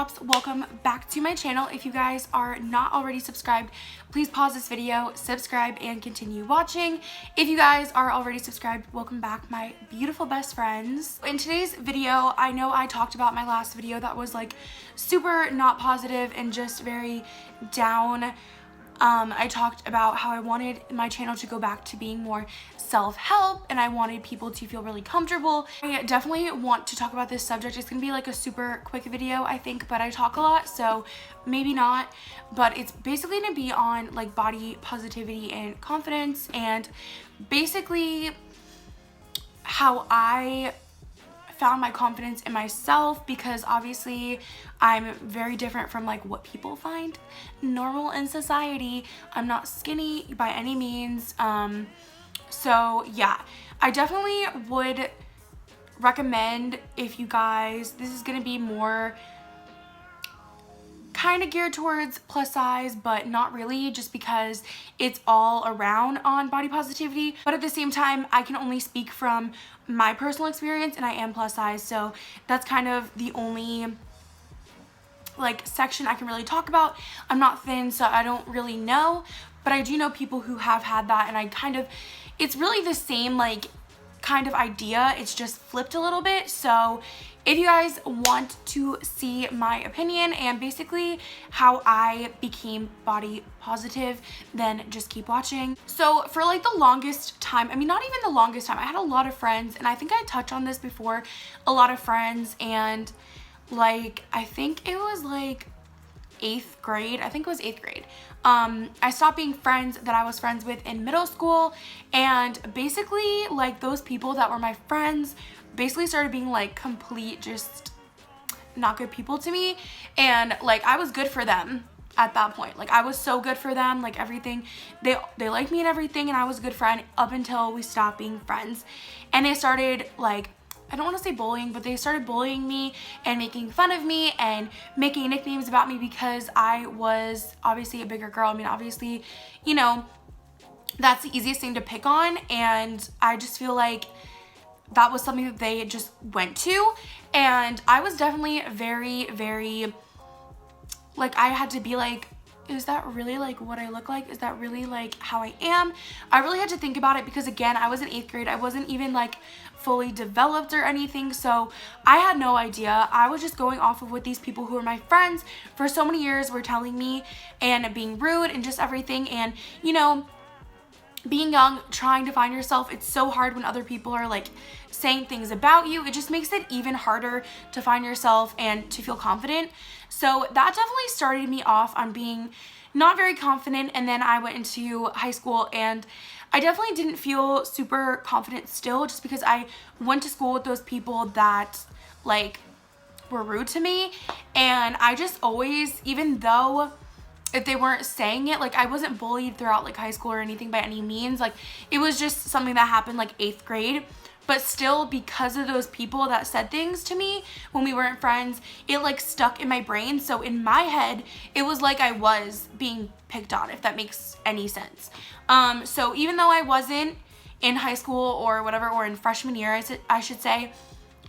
loves, welcome back to my channel. If you guys are not already subscribed, please pause this video, subscribe, and continue watching. If you guys are already subscribed, welcome back, my beautiful best friends. In today's video, I know I talked about my last video that was like super not positive and just very down. I talked about how I wanted my channel to go back to being more self-help and I wanted people to feel really comfortable. I definitely want to talk about this subject. It's gonna be like a super quick video, I think, but I talk a lot, so maybe not. But it's basically gonna be on like body positivity and confidence, and basically how I found my confidence in myself, because obviously I'm very different from like what people find normal in society. I'm not skinny by any means. So yeah, I definitely would recommend, if you guys, this is gonna be more kind of geared towards plus size, but not really, just because it's all around on body positivity. But at the same time, I can only speak from my personal experience, and I am plus size, so that's kind of the only like section I can really talk about. I'm not thin, so I don't really know, but I do know people who have had that, and I kind of, it's really the same like kind of idea, it's just flipped a little bit. So if you guys want to see my opinion and basically how I became body positive, then just keep watching. So for like the longest time, I mean, not even the longest time, I had a lot of friends, and I think I touched on this before, a lot of friends, and like I think it was like 8th grade. I think it was 8th grade. I stopped being friends that I was friends with in middle school, and basically like those people that were my friends basically started being like complete just not good people to me, and like I was good for them at that point. Like I was so good for them, like everything, they liked me and everything, and I was a good friend up until we stopped being friends. And they started like, I don't want to say bullying, but they started bullying me and making fun of me and making nicknames about me because I was obviously a bigger girl. I mean, obviously, you know, that's the easiest thing to pick on, and I just feel like that was something that they just went to, and I was definitely very like, I had to be like, is that really like what I look like? Is that really like how I am? I really had to think about it, because again, I was in 8th grade. I wasn't even like fully developed or anything, so I had no idea. I was just going off of what these people who were my friends for so many years were telling me, and being rude and just everything. And you know, being young, trying to find yourself, it's so hard when other people are like saying things about you. It just makes it even harder to find yourself and to feel confident. So that definitely started me off on being not very confident. And then I went into high school, and I definitely didn't feel super confident still, just because I went to school with those people that like were rude to me. And I just always, even though if they weren't saying it, like I wasn't bullied throughout like high school or anything by any means, like it was just something that happened like 8th grade. But still, because of those people that said things to me when we weren't friends, it like stuck in my brain. So in my head, it was like I was being picked on, if that makes any sense. So even though I wasn't in high school or whatever, or in freshman year, I should say,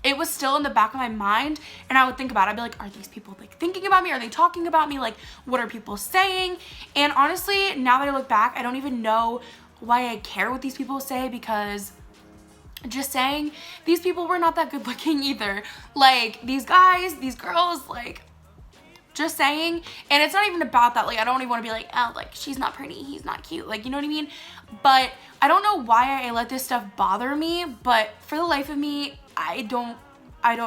it was still in the back of my mind, and I would think about it. I'd be like, are these people like thinking about me? Are they talking about me? Like, what are people saying? And honestly, now that I look back, I don't even know why I care what these people say, because just saying, these people were not that good looking either. Like these guys, these girls, like just saying. And it's not even about that. Like I don't even want to be like, oh, like she's not pretty, he's not cute, like, you know what I mean? But I don't know why I let this stuff bother me, but for the life of me, I don't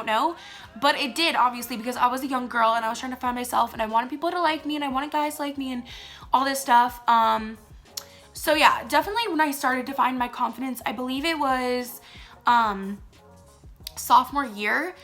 know. But it did, obviously, because I was a young girl and I was trying to find myself, and I wanted people to like me, and I wanted guys to like me, and all this stuff. So yeah, definitely when I started to find my confidence, I believe it was sophomore year,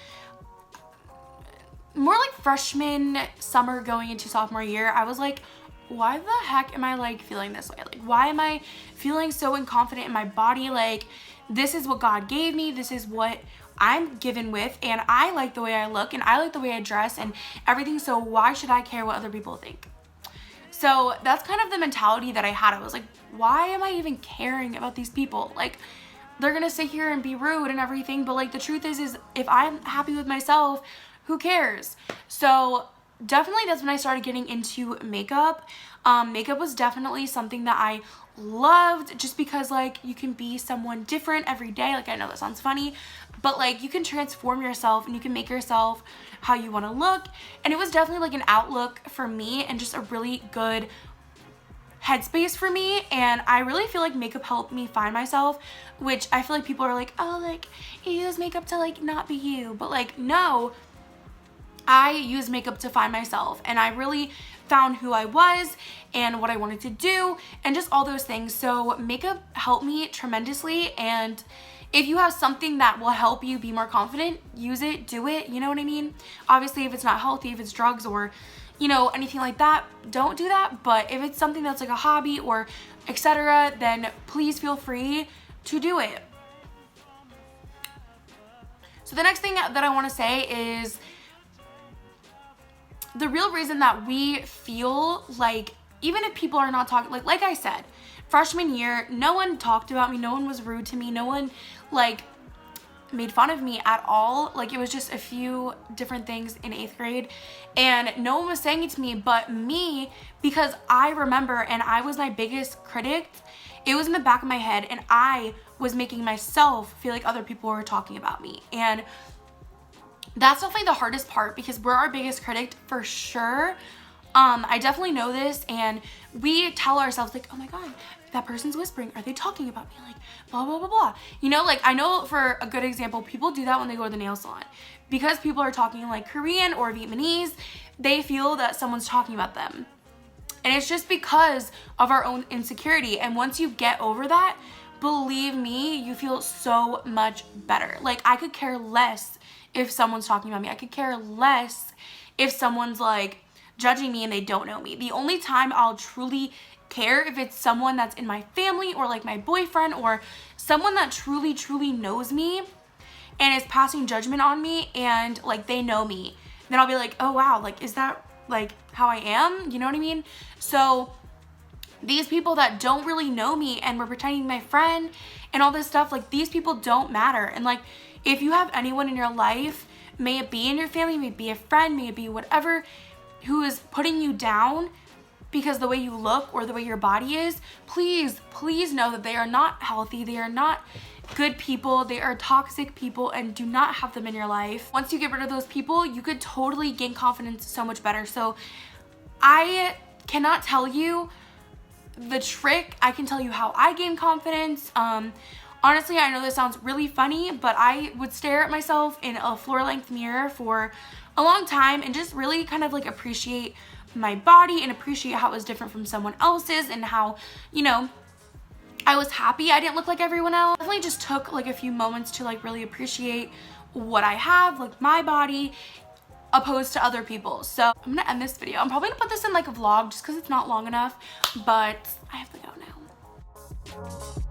more like freshman summer going into sophomore year. I was like, why the heck am I like feeling this way? Like, why am I feeling so unconfident in my body? Like, this is what God gave me, this is what I'm given with, and I like the way I look, and I like the way I dress and everything, so why should I care what other people think? So that's kind of the mentality that I had. I was like, why am I even caring about these people? Like, they're gonna sit here and be rude and everything, but like the truth is if I'm happy with myself, who cares? So definitely that's when I started getting into makeup. Makeup was definitely something that I loved, just because like you can be someone different every day. Like, I know that sounds funny, but like you can transform yourself and you can make yourself how you want to look. And it was definitely like an outlook for me and just a really good headspace for me. And I really feel like makeup helped me find myself, which I feel like people are like, oh, like you use makeup to like not be you, but like no, I use makeup to find myself, and I really found who I was and what I wanted to do and just all those things. So makeup helped me tremendously, and if you have something that will help you be more confident, use it, do it, you know what I mean? Obviously, if it's not healthy, if it's drugs or, you know, anything like that, don't do that. But if it's something that's like a hobby or etc., then please feel free to do it. So the next thing that I want to say is the real reason that we feel like, even if people are not talking, like I said, freshman year, no one talked about me, no one was rude to me, no one like made fun of me at all. Like, it was just a few different things in 8th grade and no one was saying it to me but me, because I remember, and I was my biggest critic. It was in the back of my head and I was making myself feel like other people were talking about me. And that's definitely the hardest part, because we're our biggest critic for sure. I definitely know this, and we tell ourselves like, oh my god, that person's whispering, are they talking about me, like blah blah blah blah, you know? Like, I know for a good example, people do that when they go to the nail salon, because people are talking like Korean or Vietnamese, they feel that someone's talking about them, and it's just because of our own insecurity. And once you get over that, believe me, you feel so much better. Like, I could care less if someone's talking about me. I could care less if someone's like judging me and they don't know me. The only time I'll truly care if it's someone that's in my family or like my boyfriend or someone that truly knows me and is passing judgment on me and like they know me. Then I'll be like, oh wow, like is that like how I am? You know what I mean? So these people that don't really know me and were pretending my friend and all this stuff, like these people don't matter. And like, if you have anyone in your life, may it be in your family, may it be a friend, may it be whatever, who is putting you down because the way you look or the way your body is, please know that they are not healthy. They are not good people. They are toxic people, and do not have them in your life. Once you get rid of those people, you could totally gain confidence so much better. So I cannot tell you the trick. I can tell you how I gain confidence. Honestly, I know this sounds really funny, but I would stare at myself in a floor-length mirror for a long time and just really kind of like appreciate my body and appreciate how it was different from someone else's, and how, you know, I was happy I didn't look like everyone else. Definitely just took like a few moments to like really appreciate what I have, like my body, opposed to other people. So I'm gonna end this video. I'm probably gonna put this in like a vlog just because it's not long enough, but I have to go now.